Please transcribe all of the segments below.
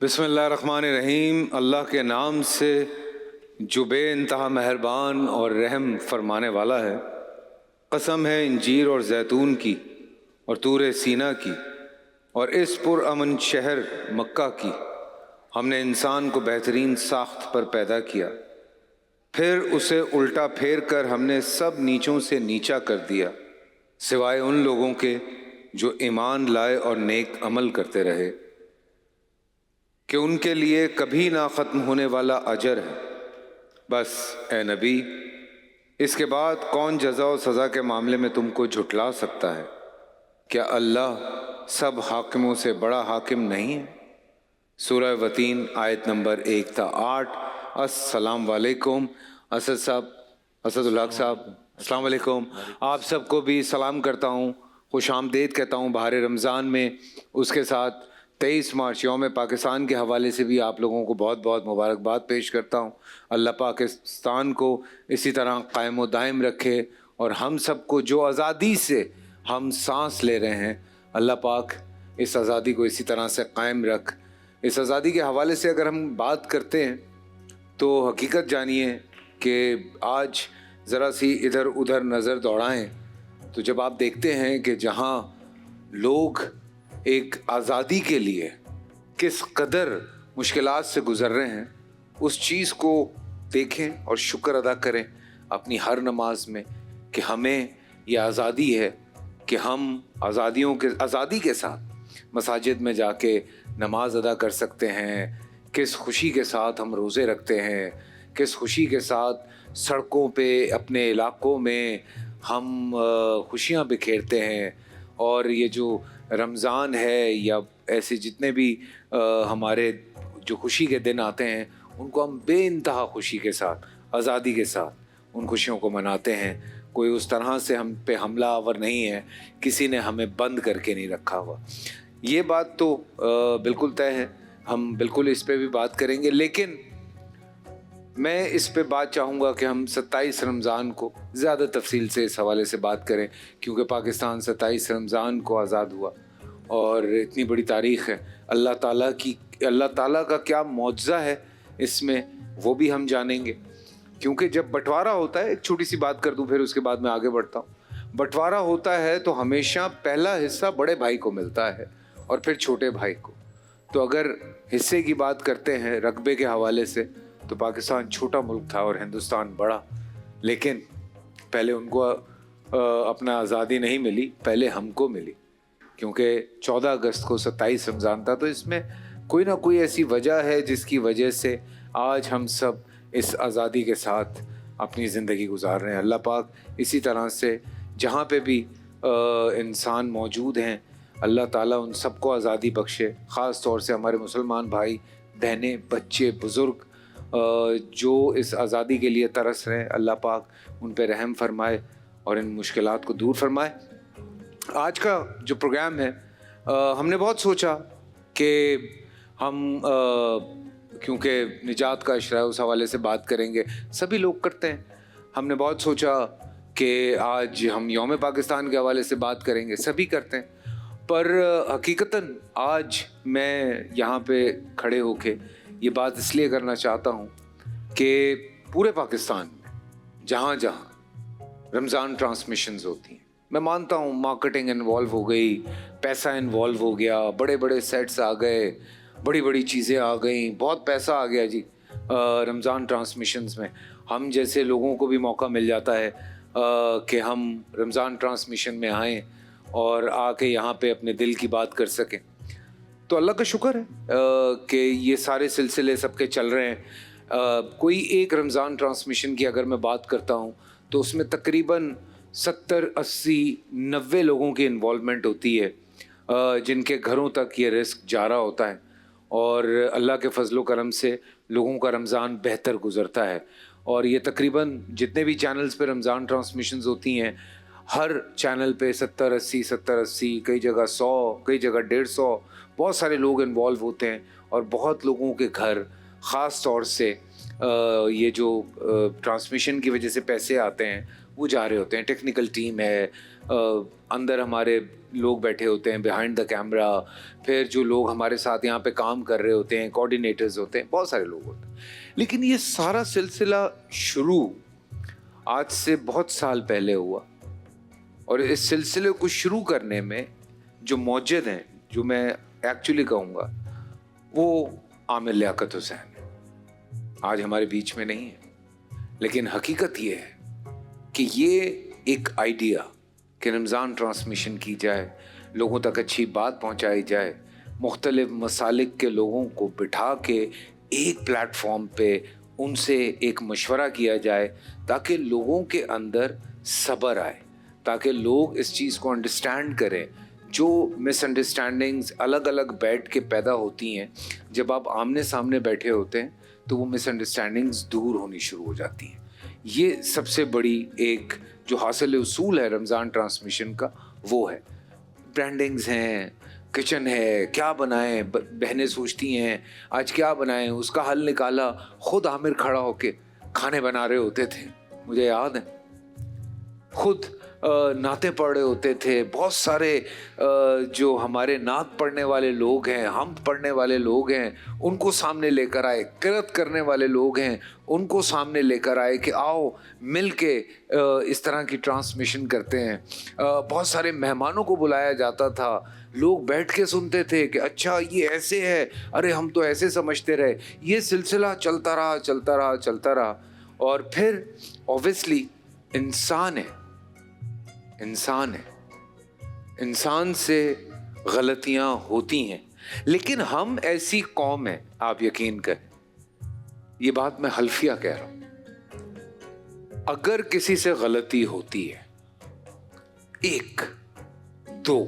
बिस्मिल्लाहिर्रहमानिर्रहीम। अल्लाह के नाम से जो बे इंतहा मेहरबान और रहम फरमाने वाला है। कसम है इंजीर और जैतून की और तूर सीना की और इस पुरअमन शहर मक्का की। हमने इंसान को बेहतरीन साख्त पर पैदा किया, फिर उसे उल्टा फेर कर हमने सब नीचों से नीचा कर दिया, सिवाय उन लोगों के जो ईमान लाए और नेक अमल करते रहे, कि उनके लिए कभी ना ख़त्म होने वाला अजर है। बस ए नबी, इसके बाद कौन जज़ा और सज़ा के मामले में तुमको झुठला सकता है? क्या अल्लाह सब हाकिमों से बड़ा हाकिम नहीं है? सूरह वतीन आयत नंबर 1 था 8। अस्सलाम वालेकुम असद साहब, असदुल हक साहब, अस्सलाम वालेकुम। आप सबको भी सलाम करता हूँ, खुश आमदीद कहता हूँ बाहर रमज़ान में। उसके साथ 23 मार्च यौम पाकिस्तान के हवाले से भी आप लोगों को बहुत बहुत मुबारकबाद पेश करता हूँ। अल्लाह पाकिस्तान को इसी तरह कायम व दायम रखे और हम सबको जो आज़ादी से हम सांस ले रहे हैं, अल्लाह पाक इस आज़ादी को इसी तरह से कायम रख। इस आज़ादी के हवाले से अगर हम बात करते हैं तो हकीकत जानिए कि आज ज़रा सी इधर उधर नज़र दौड़ाएं तो जब आप देखते हैं कि जहाँ लोग एक आज़ादी के लिए किस कदर मुश्किलात से गुज़र रहे हैं, उस चीज़ को देखें और शुक्र अदा करें अपनी हर नमाज में कि हमें ये आज़ादी है कि हम आज़ादी के साथ मसाजिद में जाके नमाज अदा कर सकते हैं। किस खुशी के साथ हम रोज़े रखते हैं, किस खुशी के साथ सड़कों पे अपने इलाकों में हम खुशियाँ बिखेरते हैं। और ये जो रमज़ान है या ऐसे जितने भी हमारे जो खुशी के दिन आते हैं, उनको हम बेइंतहा खुशी के साथ, आज़ादी के साथ उन खुशियों को मनाते हैं। कोई उस तरह से हम पे हमलावर नहीं है, किसी ने हमें बंद करके नहीं रखा हुआ। ये बात तो बिल्कुल तय है, हम बिल्कुल इस पे भी बात करेंगे। लेकिन मैं इस पे बात चाहूँगा कि हम 27 रमज़ान को ज़्यादा तफसील से इस हवाले से बात करें, क्योंकि पाकिस्तान 27 रमज़ान को आज़ाद हुआ और इतनी बड़ी तारीख़ है। अल्लाह ताला का क्या मौजज़ा है इसमें, वो भी हम जानेंगे। क्योंकि जब बंटवारा होता है, एक छोटी सी बात कर दूँ फिर उसके बाद मैं आगे बढ़ता हूँ। बंटवारा होता है तो हमेशा पहला हिस्सा बड़े भाई को मिलता है और फिर छोटे भाई को। तो अगर हिस्से की बात करते हैं रकबे के हवाले से, तो पाकिस्तान छोटा मुल्क था और हिंदुस्तान बड़ा। लेकिन पहले उनको अपना आज़ादी नहीं मिली, पहले हमको मिली, क्योंकि 14 अगस्त को 27 रमज़ान था। तो इसमें कोई ना कोई ऐसी वजह है जिसकी वजह से आज हम सब इस आज़ादी के साथ अपनी ज़िंदगी गुजार रहे हैं। अल्लाह पाक इसी तरह से जहाँ पे भी इंसान मौजूद हैं, अल्लाह ताला उन सबको आज़ादी बख्शे। ख़ास तौर से हमारे मुसलमान भाई बहनें, बच्चे, बुज़ुर्ग जो इस आज़ादी के लिए तरस रहे हैं, अल्लाह पाक उन पे रहम फरमाए और इन मुश्किलात को दूर फरमाए। आज का जो प्रोग्राम है, हमने बहुत सोचा कि हम क्योंकि निजात का इशरा है, उस हवाले से बात करेंगे। सभी लोग करते हैं। हमने बहुत सोचा कि आज हम यौम पाकिस्तान के हवाले से बात करेंगे, सभी करते हैं। पर हकीकतन आज मैं यहाँ पे खड़े होके ये बात इसलिए करना चाहता हूँ कि पूरे पाकिस्तान में जहाँ जहाँ रमज़ान ट्रांसमिशंस होती हैं, मैं मानता हूँ मार्केटिंग इन्वॉल्व हो गई, पैसा इन्वॉल्व हो गया, बड़े बड़े सेट्स आ गए, बड़ी बड़ी चीज़ें आ गई, बहुत पैसा आ गया जी रमज़ान ट्रांसमिशंस में। हम जैसे लोगों को भी मौका मिल जाता है कि हम रमज़ान ट्रांसमिशन में आएँ और आके यहाँ पे अपने दिल की बात कर सकें। तो अल्लाह का शुक्र है कि ये सारे सिलसिले सबके चल रहे हैं। कोई एक रमज़ान ट्रांसमिशन की अगर मैं बात करता हूँ तो उसमें तकरीबन 70, 80, 90 लोगों की इन्वॉल्वमेंट होती है, जिनके घरों तक ये रिस्क जा रहा होता है। और अल्लाह के फजलो करम से लोगों का रमज़ान बेहतर गुज़रता है। और ये तकरीबन जितने भी चैनल्स पे रमज़ान ट्रांसमिशंस होती हैं, हर चैनल पे 70-80, कई जगह 100, कई जगह 150, बहुत सारे लोग इन्वॉल्व होते हैं। और बहुत लोगों के घर ख़ास तौर से ये जो ट्रांसमिशन की वजह से पैसे आते हैं वो जा रहे होते हैं। टेक्निकल टीम है, अंदर हमारे लोग बैठे होते हैं बिहाइंड द कैमरा, फिर जो लोग हमारे साथ यहाँ पे काम कर रहे होते हैं, कोऑर्डिनेटर्स होते हैं, बहुत सारे लोग होते हैं। लेकिन ये सारा सिलसिला शुरू आज से बहुत साल पहले हुआ, और इस सिलसिले को शुरू करने में जो मौजूद हैं, जो मैं एक्चुअली कहूँगा, वो आमिर लियाकत हुसैन है। आज हमारे बीच में नहीं है, लेकिन हकीकत ये है कि ये एक आइडिया कि रमज़ान ट्रांसमिशन की जाए, लोगों तक अच्छी बात पहुंचाई जाए, मुख्तलिफ मसालिक के लोगों को बिठा के एक प्लेटफॉर्म पे उनसे एक मशवरा किया जाए ताकि लोगों के अंदर सब्र आए, ताकि लोग इस चीज़ को अंडरस्टैंड करें। जो मिसअंडरस्टैंडिंग्स अलग अलग बैठ के पैदा होती हैं, जब आप आमने सामने बैठे होते हैं तो वो मिसअंडरस्टैंडिंग्स दूर होनी शुरू हो जाती हैं। ये सबसे बड़ी एक जो हासिल उसूल है रमज़ान ट्रांसमिशन का, वो है। ब्रांडिंग्स हैं, किचन है, क्या बनाएं, बहनें सोचती हैं आज क्या बनाएं, उसका हल निकाला, खुद आमिर खड़ा होके खाने बना रहे होते थे, मुझे याद है। खुद नाते पढ़ रहे होते थे, बहुत सारे जो हमारे नात पढ़ने वाले लोग हैं, हम पढ़ने वाले लोग हैं, उनको सामने लेकर आए, किरत करने वाले लोग हैं, उनको सामने लेकर आए कि आओ मिल के इस तरह की ट्रांसमिशन करते हैं। बहुत सारे मेहमानों को बुलाया जाता था, लोग बैठ के सुनते थे कि अच्छा ये ऐसे है, अरे हम तो ऐसे समझते रहे। ये सिलसिला चलता रहा चलता रहा चलता रहा, और फिर ऑब्वियसली इंसान है, इंसान से गलतियां होती हैं, लेकिन हम ऐसी कौम है, आप यकीन करें, ये बात मैं हल्फिया कह रहा हूं, अगर किसी से गलती होती है, एक दो,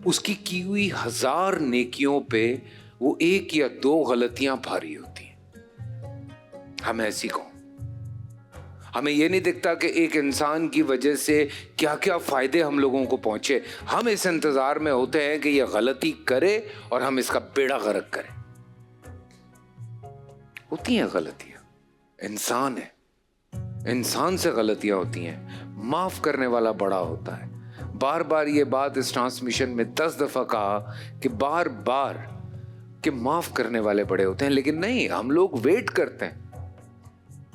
उसकी की हुई 1000 नेकियों पे वो एक या दो गलतियां भारी होती हैं। हम ऐसी कौम, हमें ये नहीं दिखता कि एक इंसान की वजह से क्या क्या फायदे हम लोगों को पहुंचे। हम इस इंतजार में होते हैं कि ये गलती करे और हम इसका बेड़ा गर्क करें। होती हैं गलतियां, इंसान है, इंसान से गलतियां होती हैं। माफ करने वाला बड़ा होता है। बार बार ये बात इस ट्रांसमिशन में 10 दफा कहा कि बार बार कि माफ करने वाले बड़े होते हैं, लेकिन नहीं, हम लोग वेट करते हैं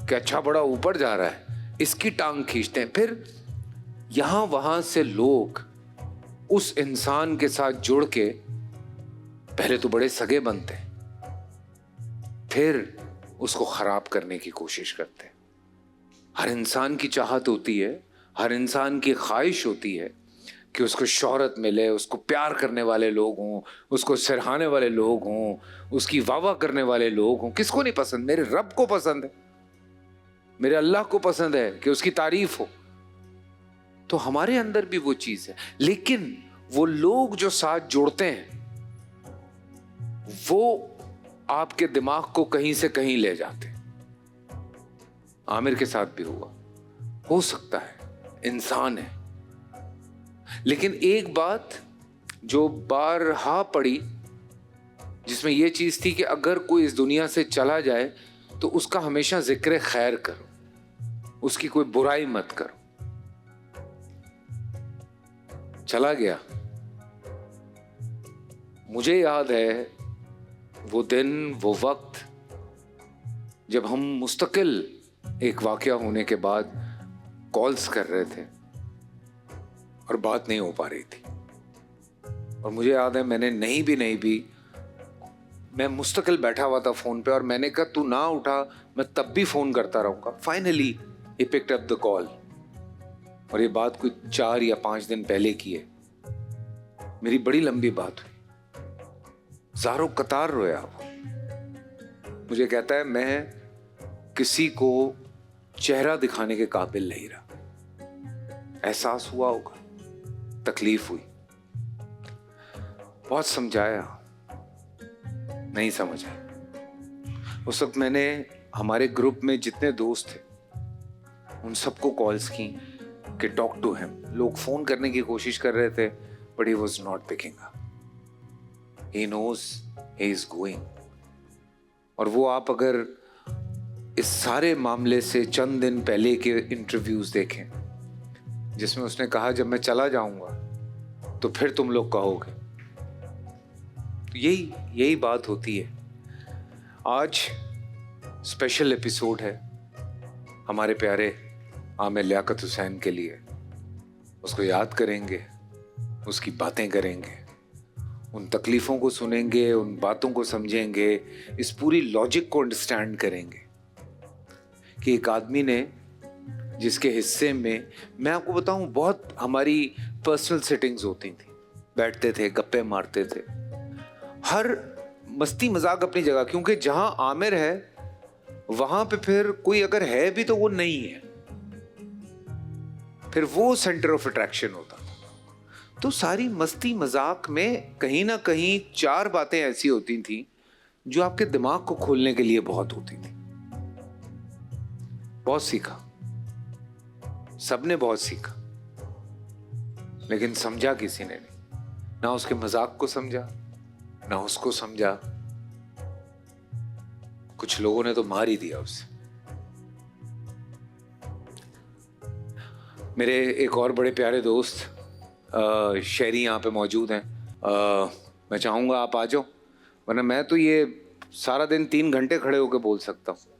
कि अच्छा बड़ा ऊपर जा रहा है, इसकी टांग खींचते हैं। फिर यहां वहां से लोग उस इंसान के साथ जुड़ के पहले तो बड़े सगे बनते हैं, फिर उसको खराब करने की कोशिश करते हैं। हर इंसान की चाहत होती है, हर इंसान की ख्वाहिश होती है कि उसको शोहरत मिले, उसको प्यार करने वाले लोग हों, उसको सराहने वाले लोग हों, उसकी वाह करने वाले लोग हों। किसको नहीं पसंद? मेरे रब को पसंद है, मेरे अल्लाह को पसंद है कि उसकी तारीफ हो। तो हमारे अंदर भी वो चीज है, लेकिन वो लोग जो साथ जुड़ते हैं वो आपके दिमाग को कहीं से कहीं ले जाते। आमिर के साथ भी हुआ, हो सकता है, इंसान है। लेकिन एक बात जो बारहा पड़ी, जिसमें यह चीज थी कि अगर कोई इस दुनिया से चला जाए तो उसका हमेशा जिक्र खैर करो, उसकी कोई बुराई मत करो। चला गया, मुझे याद है वो दिन, वो वक्त जब हम मुस्तकिल एक वाकया होने के बाद कॉल्स कर रहे थे और बात नहीं हो पा रही थी। और मुझे याद है मैंने नहीं भी मैं मुस्तकिल बैठा हुआ था फोन पे, और मैंने कहा तू ना उठा, मैं तब भी फोन करता रहूंगा। Finally he picked up the call, और ये बात कोई 4 या 5 दिन पहले की है। मेरी बड़ी लंबी बात हुई, ज़ारो कतार रोया वो। मुझे कहता है मैं किसी को चेहरा दिखाने के काबिल नहीं रहा। एहसास हुआ होगा, तकलीफ हुई, बहुत समझाया, नहीं समझा। उस वक्त मैंने हमारे ग्रुप में जितने दोस्त थे उन सबको कॉल्स की कि टॉक टू हिम। लोग फोन करने की कोशिश कर रहे थे, but he was not picking up. He knows he is going. और वो आप अगर इस सारे मामले से चंद दिन पहले के इंटरव्यूज देखें, जिसमें उसने कहा जब मैं चला जाऊंगा तो फिर तुम लोग कहोगे। तो यही बात होती है। आज स्पेशल एपिसोड है हमारे प्यारे आमिर लियाकत हुसैन के लिए। उसको याद करेंगे, उसकी बातें करेंगे, उन तकलीफ़ों को सुनेंगे, उन बातों को समझेंगे, इस पूरी लॉजिक को अंडरस्टैंड करेंगे कि एक आदमी ने जिसके हिस्से में, मैं आपको बताऊं, बहुत हमारी पर्सनल सेटिंग्स होती थी, बैठते थे, गप्पे मारते थे, हर मस्ती मजाक अपनी जगह, क्योंकि जहां आमिर है वहां पे फिर कोई अगर है भी तो वो नहीं है, फिर वो सेंटर ऑफ अट्रैक्शन होता था। तो सारी मस्ती मजाक में कहीं ना कहीं 4 बातें ऐसी होती थी जो आपके दिमाग को खोलने के लिए बहुत होती थी। बहुत सीखा, सबने बहुत सीखा, लेकिन समझा किसी ने नहीं। ना उसके मजाक को समझा, ना उसको समझा। कुछ लोगों ने तो मार ही दिया उसे। मेरे एक और बड़े प्यारे दोस्त शेरी यहाँ पे मौजूद हैं। मैं चाहूँगा आप आ जाओ, वरना मैं तो ये सारा दिन 3 घंटे खड़े होकर बोल सकता हूँ।